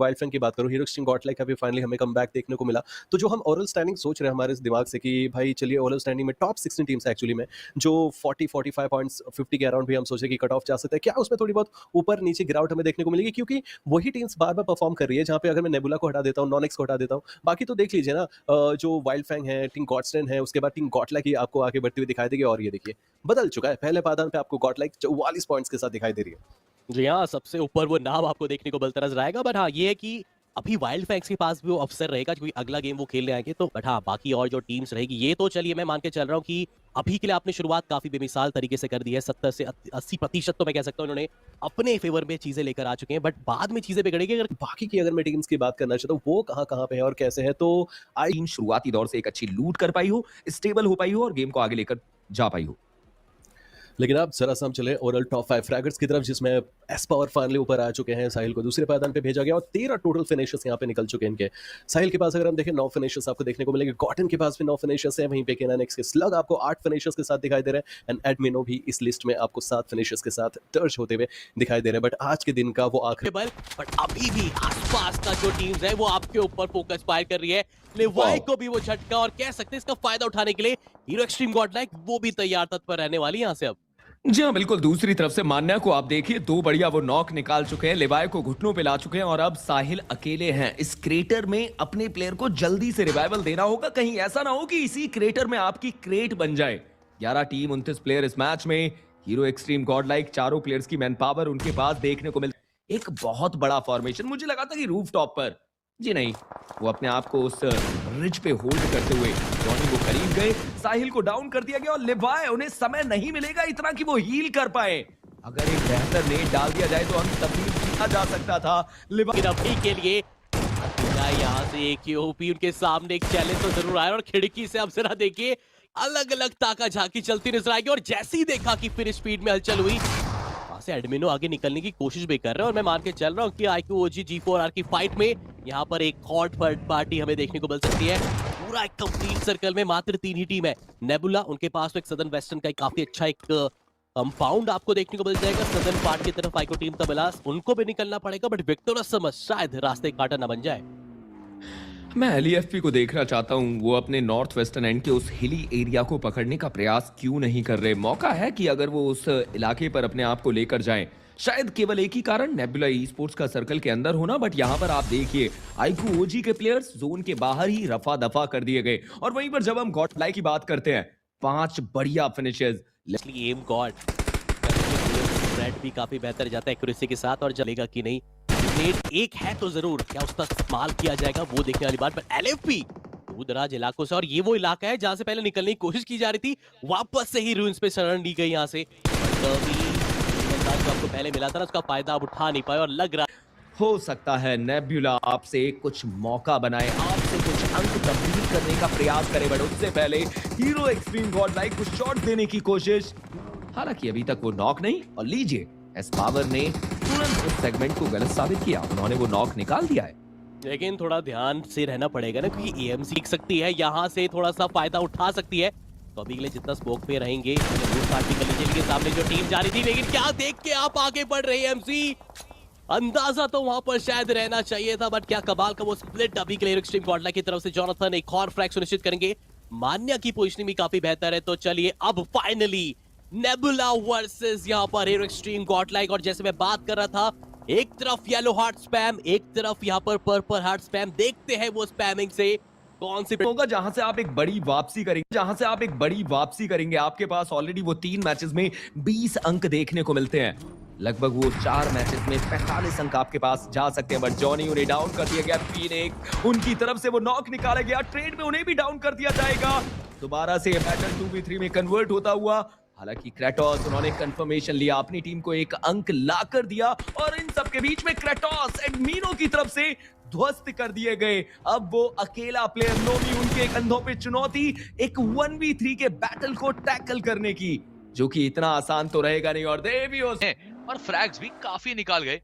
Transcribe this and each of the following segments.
Wild Frank की बात करूँ, हीरो एक्सट्रीम गॉड लाइक अभी फाइनली हमें कमबैक देखने को मिला। तो जो हम ओवरऑल स्टैंडिंग सोच रहे हैं हमारे इस दिमाग से कि भाई चलिए ओवरऑल स्टैंडिंग में टॉप 16 टीम्स है एक्चुअली में, जो 40-45 पॉइंट्स 50 के अराउंड भी हम सोचे कि कट ऑफ जा सकते हैं। क्या उसमें थोड़ी बहुत ऊपर-नीचे गिरावट हमें देखने को मिलेगी? क्योंकि वही टीम्स बार-बार परफॉर्म कर रही है, जहाँ पे अगर मैं नेबुला को हटा देता हूँ, नॉनेक्स को हटा देता हूँ, बाकी तो देख लीजिए ना जो वाइल्ड फैंग है, टीम गॉडस्टैंड है, उसके बाद टीम गॉडलाइक ही आपको आगे बढ़ती हुई दिखाई देगी और ये देखिए, बदल चुका है। पहले पायदान पे आपको गॉडलाइक 44 पॉइंट्स के साथ दिखाई दे रही है। जी हाँ, सबसे ऊपर वो नाम आपको देखने को मिलता नज़र आएगा। बट हाँ, ये है कि अभी वाइल्ड फैंक्स के पास भी वो अवसर रहेगा क्योंकि अगला गेम वो खेलने आएँगे। तो बट हाँ, बाकी और जो टीम्स रहेगी, ये तो चलिए मैं मान के चल रहा हूँ कि अभी के लिए आपने शुरुआत काफ़ी बेमिसाल तरीके से कर दी है। 70 से 80% तो मैं कह सकता हूँ इन्होंने अपने फेवर में चीज़ें लेकर आ चुके हैं। बट बाद में चीज़ें बिगड़ेगी अगर बाकी की अगर मैं टीम्स की बात करना चाहता हूँ, वो कहाँ-कहाँ पे है और कैसे है, तो आई टीम शुरुआती दौर से एक अच्छी लूट कर पाई हो, स्टेबल हो पाई हो और गेम को आगे लेकर जा पाई हो। लेकिन अब ज़रा-सा हम चले ओवरऑल टॉप 5 फ्रैगर्स की तरफ, जिसमें एस्पा और फाइनली ऊपर आ चुके हैं। साहिल को दूसरे पायदान पे भेजा गया और 13 टोटल फिनिशर्स यहाँ पे निकल चुके हैं इनके। साहिल के पास अगर हम देखें 9 फिनिशर्स आपको देखने को मिलेंगे, गॉटन के पास भी 9 फिनिशर्स हैं, वहीं पे केनानिक्स के स्लग आपको 8 फिनिशर्स के साथ दिखाई दे रहे हैं एंड एडमिनो भी इस लिस्ट में आपको 7 फिनिशर्स के साथ दर्ज होते हुए दिखाई दे रहे हैं। बट आज के दिन का वो आखिरी बल बट अभी भी आसपास का जो टीम्स है वो आपके ऊपर फोकस फायर कर रही है। लेवाई को भी वो झटका और कह सकते हैं इसका फायदा उठाने के लिए हीरो एक्सट्रीम गॉडलाइक वो भी तैयार तत्पर रहने वाली है यहाँ से अब। जी हाँ, बिल्कुल। दूसरी तरफ से मान्या को आप देखिए, दो बढ़िया वो नॉक निकाल चुके हैं, लेवाय को घुटनों पे ला चुके हैं और अब साहिल अकेले हैं। इस क्रेटर में अपने प्लेयर को जल्दी से रिवाइवल देना होगा, कहीं ऐसा ना हो कि इसी क्रेटर में आपकी क्रेट बन जाए। 11 टीम 29 प्लेयर इस मैच में। हीरो एक्सट्रीम गॉड लाइक चारों प्लेयर्स की मैन पावर उनके पास देखने को मिलती। एक बहुत बड़ा फॉर्मेशन, मुझे लगा था कि रूफ टॉप पर, जी नहीं, वो अपने आप को उस रिज पे होल्ड करते हुए जॉनी वो करीब गए, साहिल को डाउन कर दिया गया और लेवाय उन्हें समय नहीं मिलेगा इतना कि वो हील कर पाए। अगर एक बेहतर नेट डाल दिया जाए तो हम तब्दील किया जा सकता था। लेकिन अभी के लिए यहाँ से एक ओपी उनके सामने एक चैलेंज तो जरूर आया और खिड़की से अब जरा देखिए अलग अलग ताका झांकी चलती नजर आएगी और जैसे ही देखा कि फिर स्पीड में हलचल हुई, वहां से एडमिनो आगे निकलने की कोशिश भी कर रहे हैं और मैं मान के चल रहा हूँ कि IQ OG G4R की फाइट में यहाँ पर एक हॉट थर्ड पार्टी हमें देखने को मिल सकती है। पूरा एक कंप्लीट सर्कल में मात्र 3 ही टीम है। नेबुला, उनके पास तो एक सदर्न वेस्टर्न का एक काफी अच्छा एक कंपाउंड आपको देखने को मिल जाएगा। सदर्न पार्ट की तरफ आइको टीम तबलास, उनको भी निकलना पड़ेगा बट विक्टोरस समझ शायद रास्ते काटा ना बन जाए। मैं LEFP को देखना चाहता हूं, वो अपने नॉर्थ वेस्टर्न एंड के उस हिली एरिया को पकड़ने का प्रयास क्यों नहीं कर रहे। मौका है कि अगर वो उस इलाके पर अपने आप को लेकर जाएं। शायद केवल एक ही कारण नेबुला ई स्पोर्ट्स का सर्कल के अंदर होना, बट यहाँ पर आप देखिए IQ OG के प्लेयर्स जोन के बाहर ही रफा दफा कर दिए गए। और वहीं पर जब हम गॉडलाइक की बात करते हैं, 5 बढ़िया फिनिशेस। एम गॉड स्प्रेड भी काफी बेहतर जाता है एक्यूरेसी के साथ और चलेगा कि नहीं। नेट एक है तो जरूर, क्या उसका इस्तेमाल किया जाएगा वो देखने वाली बात। पर LFP दूर दराज इलाकों से, और ये वो इलाका है जहां से पहले निकलने की कोशिश की जा रही थी, वापस से ही रूइंस पे शरण ली गई यहाँ से। जो आपको पहले मिला था ना उसका फायदा आप उठा नहीं पाए और लग रहा हो सकता है नेबुला आपसे कुछ मौका बनाए, आपसे कुछ अंक तब्दील करने का प्रयास करे, बट उससे पहले हीरो एक्सट्रीम गॉडलाइक को शॉट देने की कोशिश। हालांकि अभी तक वो नॉक नहीं, और लीजिए एस पावर ने तुरंत उस सेगमेंट को गलत साबित किया, उन्होंने वो नॉक निकाल दिया है। लेकिन थोड़ा ध्यान से रहना पड़ेगा ना, क्योंकि AM सीख सकती है, यहाँ से थोड़ा सा फायदा उठा सकती है। तो अभी के लिए जितना स्मोक पे रहेंगे, के सामने जो टीम जा रही थी, लेकिन क्या देख के आप आगे बढ़ रहे हैं MC। अंदाजा तो वहां पर शायद रहना चाहिए था, बट क्या कबाल का वो स्प्लिट अभी के लिए एक्सट्रीम गॉडलाइक की तरफ से जोनाथन एक और फ्रैग सुनिश्चित करेंगे। मान्या की पोजीशनिंग भी काफी बेहतर है। तो चलिए अब फाइनली नेबुला वर्सेस यहाँ पर हीरो एक्सट्रीम गॉडलाइक। और जैसे मैं बात कर रहा था, एक तरफ येलो हार्ट स्पैम, एक तरफ यहाँ पर पर्पल हार्ट स्पैम। देखते हैं वो स्पैमिंग से कौन सी होगा जहां से आप एक बड़ी वापसी करेंगे, आपके पास ऑलरेडी वो 3 मैचेस में 20 अंक देखने को मिलते हैं। लगभग वो 4 मैचेस में 45 अंक आपके पास जा सकते हैं, बट जॉनी उन्हें डाउन कर दिया गया। फीनिक्स उनकी तरफ से वो नॉक निकाला गया, ट्रेड में उन्हें भी डाउन कर दिया जाएगा। दोबारा से बैटल 2v3 में कन्वर्ट होता हुआ। हालांकि क्रेटोस, उन्होंने कंफर्मेशन लिया, अपनी टीम को एक अंक ला कर दिया, और इन सब के बीच में क्रेटोस एडमिनो की तरफ से ध्वस्त कर दिए गए। अब वो अकेला प्लेयर नोमी, उनके कंधों पे चुनौती एक 1v3 के बैटल को टैकल करने की, जो कि इतना आसान तो रहेगा नहीं। और देवियोस और फ्रैग्स भी काफी निकाल गए।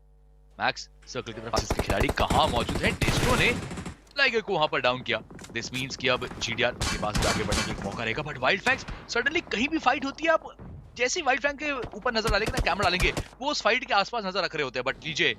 मैक्स सर्कल की तरफ इसके खिलाड़ी कहां मौजूद हैं। डिस्को ने लाइगर को वहां पर डाउन किया। दिस मींस कि अब GDR के पास आगे बढ़ने का एक मौका रहेगा, बट वाइल्ड फैंक्स सडनली कहीं भी फाइट होती है, आप जैसे ही वाइल्ड फैंक के ऊपर नजर डालेंगे ना, कैमरा डालेंगे, वो उस फाइट के आसपास नजर रख रहे होते हैं। बट लीजिए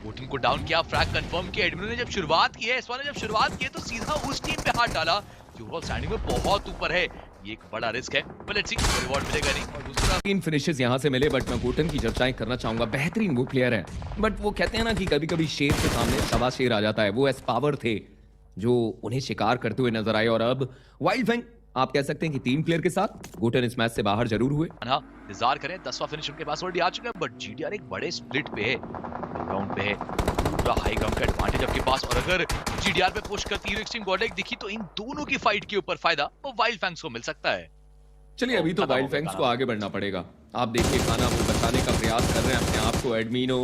वोटिंग को डाउन किया, फ्रैग कंफर्म किया। एडमिन ने जब शुरुआत की है, एसवा ने जब शुरुआत की है तो सीधा उस टीम पे हाथ डाला जो ओवरऑल स्टैंडिंग में बहुत ऊपर है। ये एक बड़ा रिस्क है, पर लेट्स सी रिवॉर्ड मिलेगा नहीं। और दूसरा 3 फिनिशेस यहां से मिले, बट मैं गोटन की चर्चाएं करना चाहूंगा। बेहतरीन वो प्लेयर है, बट वो कहते हैं ना कि कभी कभी शेर के सामने सवा शेर आ जाता है। वो एस पावर थे जो उन्हें शिकार करते हुए नजर आए, और अब वाइल्ड फैंग आप कह सकते हैं कि 3 प्लेयर के साथ गोटन इस मैच से बाहर जरूर हुए। हाँ, इंतजार करें, 10वां फिनिश उनके पास ऑलरेडी आ चुका है, बट जीडीआर एक बड़े स्प्लिट पे है, ग्राउंड पे है, पूरा हाई ग्राउंड का एडवांटेज आपके पास। और अगर जीडीआर पे पुश करती है एक्सट्रीम गॉडलाइक दिखी तो इन दोनों की फाइट के ऊपर फायदा वो वाइल्ड फैंग्स को मिल सकता है। चलिए अभी तो वाइल्ड फैंग्स को आगे बढ़ना पड़ेगा। आप देखिए खाना वो बचाने का प्रयास कर रहे हैं अपने आप को, एडमिनो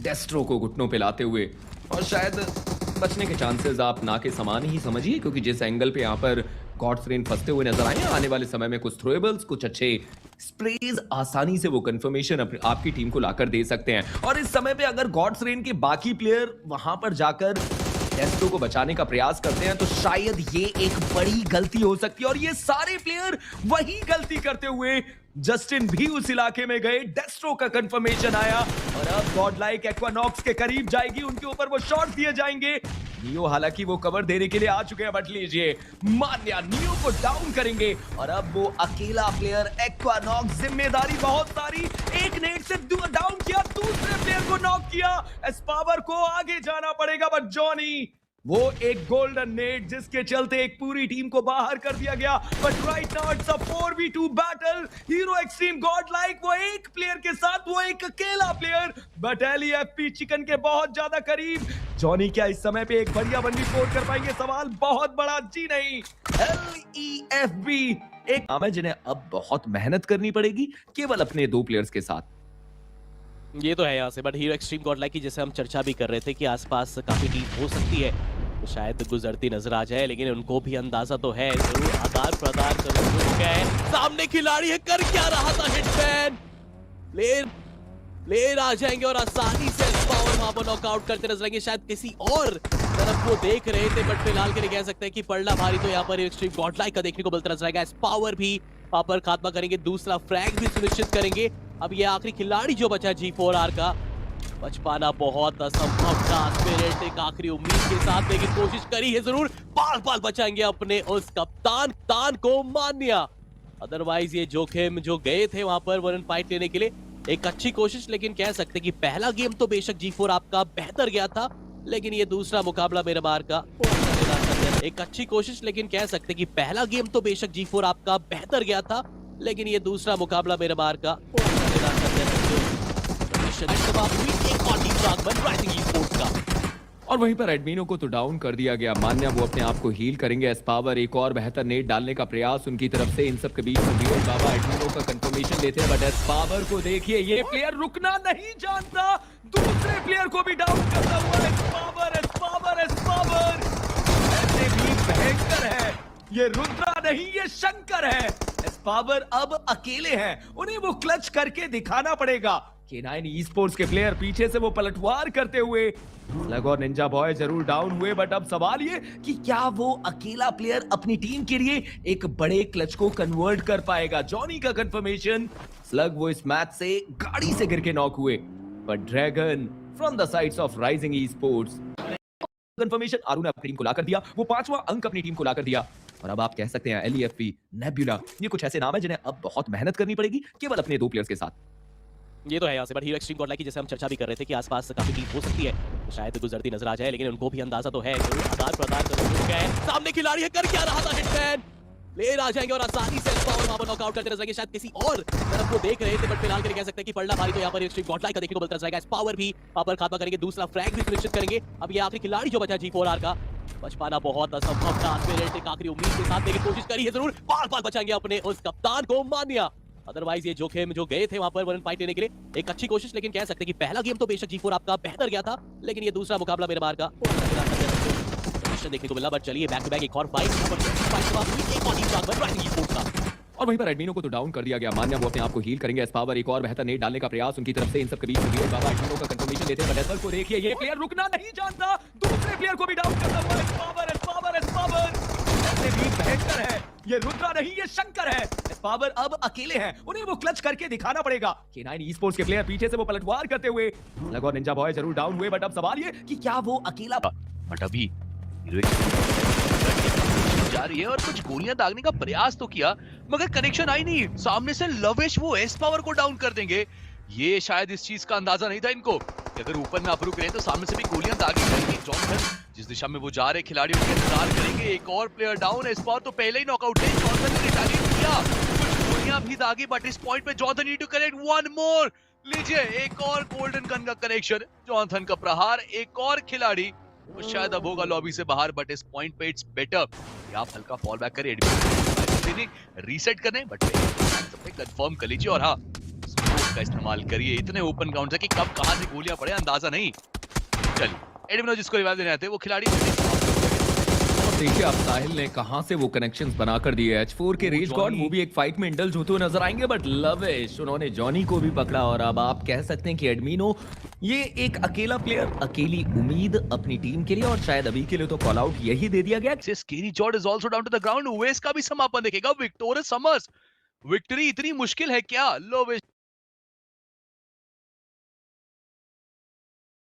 डेस्ट्रो को घुटनों पे लाते हुए, और शायद बचने के चांसेस आप ना के समान ही समझिए, क्योंकि जिस एंगल पे यहाँ पर गॉड्स रेन फंसते हुए नजर आए हैं, आने वाले समय में कुछ थ्रोएबल्स, कुछ अच्छे स्प्रेज आसानी से वो कंफर्मेशन आपकी टीम को लाकर दे सकते हैं। और इस समय पे अगर गॉड्स रेन के बाकी प्लेयर वहां पर जाकर डेस्ट्रो को बचाने का प्रयास करते हैं तो शायद ये एक बड़ी गलती हो सकती है, और ये सारे प्लेयर वही गलती करते हुए जस्टिन भी उस इलाके में गए। डेस्ट्रो का कंफर्मेशन आया और अब गॉडलाइक एक्वानॉक्स के करीब जाएगी, उनके ऊपर वो शॉट दिए जाएंगे। नियो हालांकि वो कवर देने के लिए आ चुके हैं, बट लीजिए मान्या नियो को डाउन करेंगे, और अब वो अकेला प्लेयर एक्वानॉक्स, जिम्मेदारी बहुत सारी। एक नेट से डाउन किया, दूसरे प्लेयर को नॉक किया, एस्पावर को आगे जाना पड़ेगा, बट जॉनी वो एक गोल्डन नेट जिसके चलते एक पूरी टीम को बाहर कर दिया गया। But right now it's a 4v2 battle. Hero extreme Godlike वो एक प्लेयर के साथ, वो एक अकेला प्लेयर, बट एलईएफपी चिकन के बहुत ज्यादा करीब। जॉनी क्या इस समय पे एक बढ़िया बंदी फोड़ कर पाएंगे? सवाल बहुत बड़ा, जी नहीं। एलईएफबी एक नाम है जिन्हें अब बहुत मेहनत करनी पड़ेगी केवल अपने 2 प्लेयर्स के साथ। ये तो है यहाँ से, बट हीरो एक्सट्रीम गॉडलाइक की जैसे हम चर्चा भी कर रहे थे कि आसपास काफी टीम हो सकती है तो शायद गुजरती नजर आ जाए, लेकिन उनको भी अंदाजा तो है जरूर आदान प्रदान कर क्या है। सामने खिलाड़ी है, कर क्या रहा था हिटमैन, प्लेयर आ जाएंगे और आसानी से पावर वहां पर नॉकआउट करते नजर आएंगे। शायद किसी और तरफ वो देख रहे थे, बट फिलहाल के लिए कह सकते हैं कि पड़ना भारी तो यहाँ पर एक्सट्रीम गॉडलाइक का देखने को मिलता नजर आएगा। पावर भी वहां पर खात्मा करेंगे, दूसरा फ्रैग भी सुनिश्चित करेंगे। अब ये आखिरी खिलाड़ी जो बचा G4R का, बच पाना बहुत असंभव था। स्पिरिट एक आखिरी उम्मीद के साथ, लेकिन कोशिश करी है जरूर, बाल बाल बचाएंगे अपने उस कप्तान को मान्या। अदरवाइज ये जोखिम जो गए थे वहां पर वन फाइट लेने के लिए, एक अच्छी कोशिश, लेकिन कह सकते कि पहला गेम तो बेशक G4 आपका बेहतर गया था, लेकिन ये दूसरा मुकाबला मेरे बार का एक अच्छी कोशिश, लेकिन कह सकते कि पहला गेम तो बेशक G4 आपका बेहतर गया था, लेकिन ये दूसरा मुकाबला मेरे बार का और वहीं पर एडमिनो को तो डाउन कर दिया गया। मान्या वो अपने आप को हील करेंगे। एस्पावर एक और बेहतर नेट डालने का प्रयास उनकी तरफ से, इन सब के बीच में वीर बाबा एडमिनो का कंफर्मेशन लेते हैं, बट एस्पावर को देखिए, ये प्लेयर रुकना नहीं जानता, दूसरे प्लेयर को भी डाउन करता हुआ एस्पावर ऐसे भी भयंकर है। ये रुद्रा नहीं, ये शंकर है। एस्पावर अब अकेले हैं, उन्हें वो क्लच करके दिखाना पड़ेगा। K9 esports के प्लेयर पीछे से वो पलटवार करते हुए स्लग और निंजा बॉय जरूर डाउन हुए, बट अब सवाल ये कि क्या वो अकेला प्लेयर अपनी टीम के लिए एक बड़े क्लच को कन्वर्ट कर पाएगा? जॉनी का कंफर्मेशन, स्लग वो इस मैच से गाड़ी से गिर के नॉक हुए, but dragon from the sides of rising esports confirmation आरू ने अपनी टीम को लाकर दिया, वो 5वां अंक अपनी टीम को लाकर दिया। और अब आप कह सकते हैं एलईएफपी, नेबुला, ये कुछ ऐसे नाम है जिन्हें अब बहुत मेहनत करनी पड़ेगी केवल अपने 2 प्लेयर्स के साथ। ये तो है यहाँ से, बट हीरो एक्सट्रीम गॉडलाइक की जैसे हम चर्चा भी कर रहे थे कि आसपास काफी टीम हो सकती है तो शायद गुजरती नजर आ जाए, लेकिन उनको भी अंदाजा तो है जरूर आदान प्रदान कर सामने खिलाड़ी है, कर क्या रहा था हिटमैन, प्लेयर आ जाएंगे और आसानी से पावर वहां पर नॉकआउट करते नजर आएंगे। शायद किसी और तरफ को देख रहे थे, बट फिलहाल के लिए कह सकते हैं कि पड़ना भारी तो यहाँ पर एक्सट्रीम गॉडलाइक का देखने को मिलता नजर आएगा। पावर भी वहां पर खात्मा करेंगे, दूसरा फ्रैग भी सुनिश्चित करेंगे। अब ये आखिरी खिलाड़ी जो बचा G4R का, बच पाना बहुत असंभव था। स्पिरिट एक आखिरी उम्मीद के साथ, लेकिन कोशिश करी है जरूर, बाल बाल बचाएंगे अपने उस कप्तान को मान्या। अदरवाइज ये जोखिम जो गए थे वहां पर वन फाइट लेने के लिए, एक अच्छी कोशिश, लेकिन कह सकते कि पहला गेम तो बेशक G4 आपका बेहतर गया था, लेकिन ये दूसरा मुकाबला मेरे बार का देखने को मिला। बट चलिए बैक टू बैक एक और फाइट, और वहीं पर एडमिनो को तो डाउन कर दिया गया। मान्या वो अपने आप को हील करेंगे। एस्पावर एक और बेहतर नेट डालने का प्रयास उनकी तरफ से, इन सब के बीच में वीर बाबा एडमिनो का कंफर्मेशन लेते हैं, बट एस्पावर को देखिए, ये प्लेयर रुकना नहीं जानता, दूसरे प्लेयर को भी डाउन करता हुआ एस्पावर ऐसे भी भयंकर है। ये रुद्रा नहीं, ये शंकर है। एक्स पावर अब अकेले हैं, उन्हें वो क्लच करके दिखाना पड़ेगा। K9 esports के प्लेयर पीछे से वो पलटवार करते हुए, लग और निंजा बॉय जरूर डाउन हुए, बट अब सवाल ये कि क्या वो अकेला बट अभी जा रही है और कुछ गोलियां दागने का प्रयास तो किया मगर कनेक्शन आई नहीं। सामने से लवेश वो एस पावर को डाउन कर देंगे। ये शायद इस चीज का अंदाजा नहीं था इनको कि अगर ऊपर में अप्रूव करें तो सामने से भी गोलियां दागी जाएंगी। जॉनसन जिस दिशा में वो जा रहे खिलाड़ियों के इंतजार करेंगे। एक और प्लेयर डाउन, एस पावर तो पहले ही नॉकआउट है। जॉनसन ने रिटालिएट किया, कुछ गोलियां भी दागी बट इस पॉइंट पे Johnson need to collect one more. लीजिए एक और गोल्डन गन का कनेक्शन, जॉनसन का प्रहार, एक और खिलाड़ी वो शायद अब होगा लॉबी से बाहर बट इस पॉइंट पे इट्स बेटर कि आप हल्का फॉल बैक करिए, रीसेट करने बट कंफर्म कर लीजिए और हाँ स्मोक का इस्तेमाल करिए। इतने ओपन ग्राउंड है कि कब कहां से गोलियां पड़े अंदाजा नहीं। चलिए एडमिनो जिसको रिवाइव देने आते हैं वो खिलाड़ी देखिए अब साहिल ने कहां से वो कनेक्शंस बनाकर दिए। H4 के रेज गॉड वो भी एक फाइट में इंडल्ज होते हुए नजर आएंगे, बट लवेश उन्होंने जॉनी को भी पकड़ा और अब आप कह सकते हैं कि एडमिनो ये एक अकेला प्लेयर, अकेली उम्मीद अपनी टीम के लिए, और शायद अभी के लिए तो कॉल आउट यही दे दिया गया। स्केरी जॉर्ड is also down to the ground. ओवेस का भी समापन देखेगा विक्टोरियस समर्स। विक्ट्री इतनी मुश्किल है क्या? लो